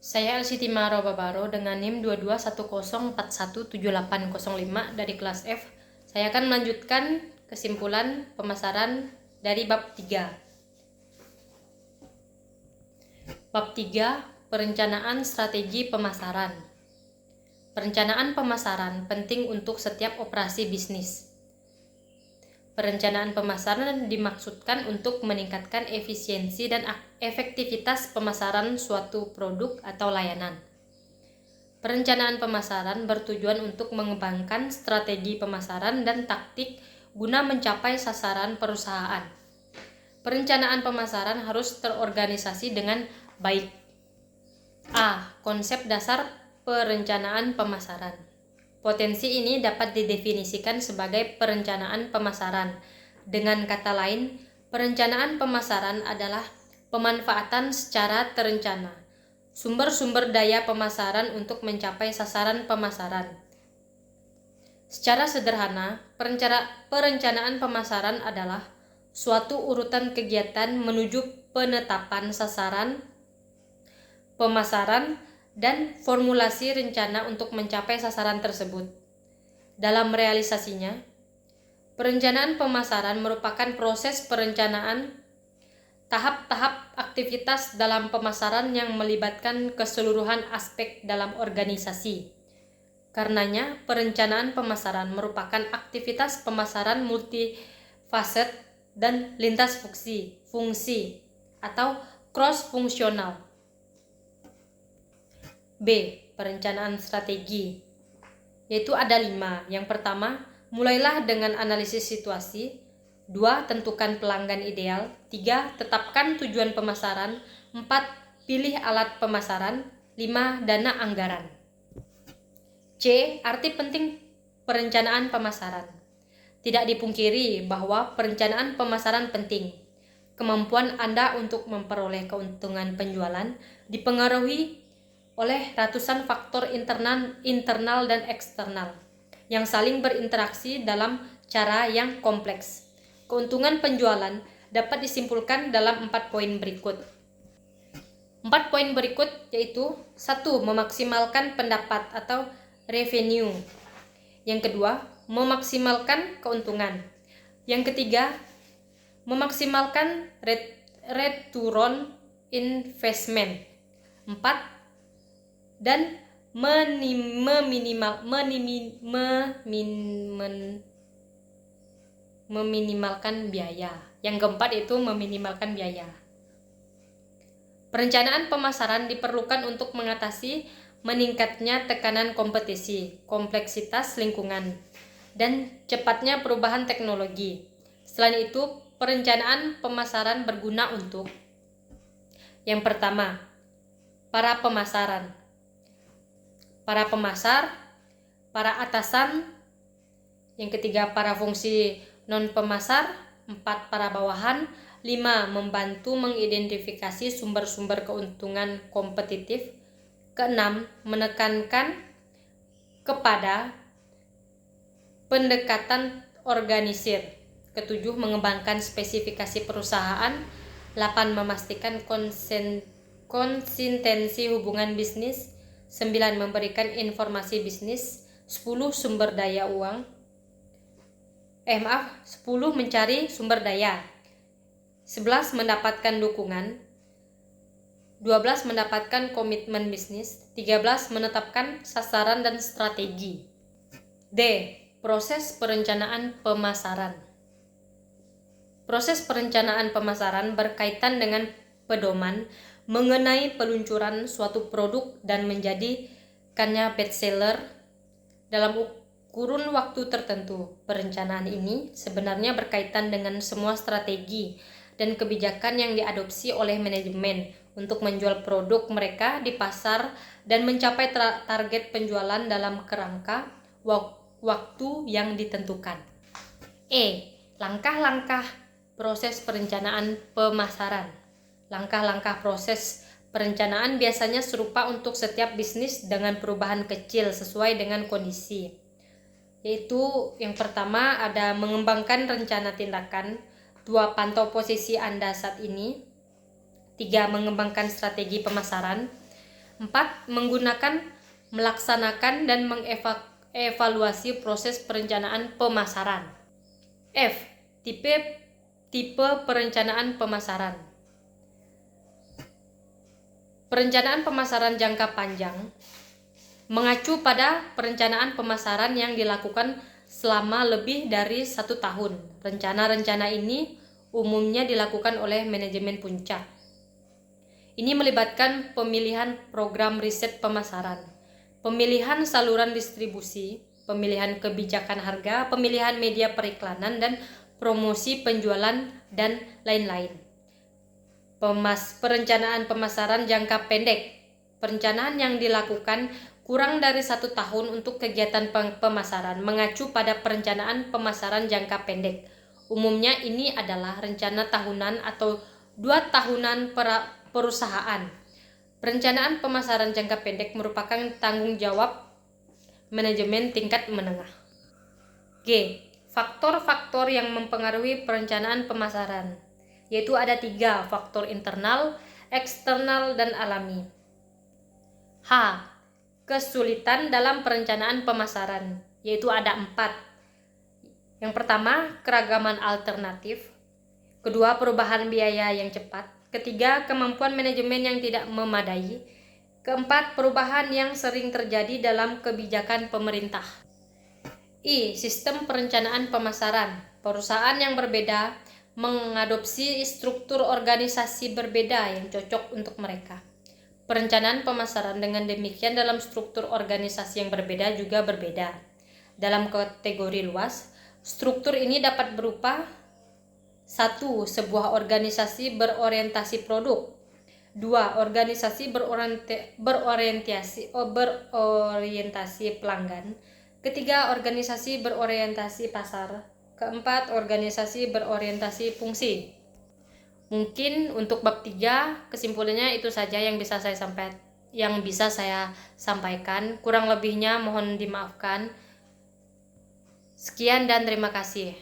Saya Elsiti Maro Babaro dengan NIM 2210417805 dari kelas F. Saya akan melanjutkan kesimpulan pemasaran dari bab 3. Bab 3, perencanaan strategi pemasaran. Perencanaan pemasaran penting untuk setiap operasi bisnis. Perencanaan pemasaran dimaksudkan untuk meningkatkan efisiensi dan efektivitas pemasaran suatu produk atau layanan. Perencanaan pemasaran bertujuan untuk mengembangkan strategi pemasaran dan taktik guna mencapai sasaran perusahaan. Perencanaan pemasaran harus terorganisasi dengan baik. A. Konsep dasar perencanaan pemasaran. Potensi ini dapat didefinisikan sebagai perencanaan pemasaran. Dengan kata lain, perencanaan pemasaran adalah pemanfaatan secara terencana sumber-sumber daya pemasaran untuk mencapai sasaran pemasaran. Secara sederhana, perencanaan pemasaran adalah suatu urutan kegiatan menuju penetapan sasaran pemasaran dan formulasi rencana untuk mencapai sasaran tersebut. Dalam realisasinya, perencanaan pemasaran merupakan proses perencanaan tahap-tahap aktivitas dalam pemasaran yang melibatkan keseluruhan aspek dalam organisasi. Karenanya, perencanaan pemasaran merupakan aktivitas pemasaran multifaset dan lintas fungsi atau cross-fungsional. B. Perencanaan strategi, yaitu ada 5. Yang pertama, mulailah dengan analisis situasi. 2. Tentukan pelanggan ideal. 3. Tetapkan tujuan pemasaran. 4. Pilih alat pemasaran. 5. Dana anggaran. C. Arti penting perencanaan pemasaran. Tidak dipungkiri bahwa perencanaan pemasaran penting. Kemampuan Anda untuk memperoleh keuntungan penjualan dipengaruhi oleh ratusan faktor internal dan eksternal yang saling berinteraksi dalam cara yang kompleks. Keuntungan penjualan dapat disimpulkan dalam 4 poin berikut. 4 poin berikut yaitu: 1. Memaksimalkan pendapat atau revenue. Yang kedua, memaksimalkan keuntungan. Yang ketiga, memaksimalkan return investment. 4. Dan meminimalkan biaya. Yang keempat itu meminimalkan biaya. Perencanaan pemasaran diperlukan untuk mengatasi meningkatnya tekanan kompetisi, kompleksitas lingkungan, dan cepatnya perubahan teknologi. Selain itu, perencanaan pemasaran berguna untuk: yang pertama, para pemasaran, para pemasar, para atasan. Yang ketiga, para fungsi non-pemasar. 4. Para bawahan. 5. Membantu mengidentifikasi sumber-sumber keuntungan kompetitif. 6. Menekankan kepada pendekatan organisir. 7. Mengembangkan spesifikasi perusahaan. 8. Memastikan konsistensi hubungan bisnis. 9. Memberikan informasi bisnis. 10. Sumber daya uang. 10. Mencari sumber daya. 11. Mendapatkan dukungan. 12. Mendapatkan komitmen bisnis. 13. Menetapkan sasaran dan strategi. D. Proses perencanaan pemasaran. Proses perencanaan pemasaran berkaitan dengan pedoman mengenai peluncuran suatu produk dan menjadikannya bestseller dalam kurun waktu tertentu. Perencanaan ini sebenarnya berkaitan dengan semua strategi dan kebijakan yang diadopsi oleh manajemen untuk menjual produk mereka di pasar dan mencapai target penjualan dalam kerangka waktu yang ditentukan. E. Langkah-langkah proses perencanaan pemasaran. Langkah-langkah proses perencanaan biasanya serupa untuk setiap bisnis dengan perubahan kecil sesuai dengan kondisi. Yaitu yang pertama ada mengembangkan rencana tindakan. 2. Pantau posisi Anda saat ini. 3. Mengembangkan strategi pemasaran. 4. Melaksanakan dan mengevaluasi proses perencanaan pemasaran. F. Tipe perencanaan pemasaran. Perencanaan pemasaran jangka panjang mengacu pada perencanaan pemasaran yang dilakukan selama lebih dari 1 tahun. Rencana-rencana ini umumnya dilakukan oleh manajemen puncak. Ini melibatkan pemilihan program riset pemasaran, pemilihan saluran distribusi, pemilihan kebijakan harga, pemilihan media periklanan, dan promosi penjualan, dan lain-lain. Perencanaan pemasaran jangka pendek. Perencanaan yang dilakukan kurang dari 1 tahun untuk kegiatan pemasaran mengacu pada perencanaan pemasaran jangka pendek. Umumnya ini adalah rencana tahunan atau 2 tahunan perusahaan. Perencanaan pemasaran jangka pendek merupakan tanggung jawab manajemen tingkat menengah. G. Faktor-faktor yang mempengaruhi perencanaan pemasaran, yaitu ada 3, faktor internal, eksternal, dan alami. H. Kesulitan dalam perencanaan pemasaran, yaitu ada 4. Yang pertama, keragaman alternatif. Kedua, perubahan biaya yang cepat. Ketiga, kemampuan manajemen yang tidak memadai. Keempat, perubahan yang sering terjadi dalam kebijakan pemerintah. I. Sistem perencanaan pemasaran. Perusahaan yang berbeda mengadopsi struktur organisasi berbeda yang cocok untuk mereka. Perencanaan pemasaran dengan demikian dalam struktur organisasi yang berbeda juga berbeda. Dalam kategori luas, struktur ini dapat berupa 1. Sebuah organisasi berorientasi produk. 2. Organisasi berorientasi pelanggan. Ketiga, organisasi berorientasi pasar. Keempat, organisasi berorientasi fungsi. Mungkin untuk bab 3 kesimpulannya itu saja yang bisa saya sampaikan. Kurang lebihnya mohon dimaafkan. Sekian dan terima kasih.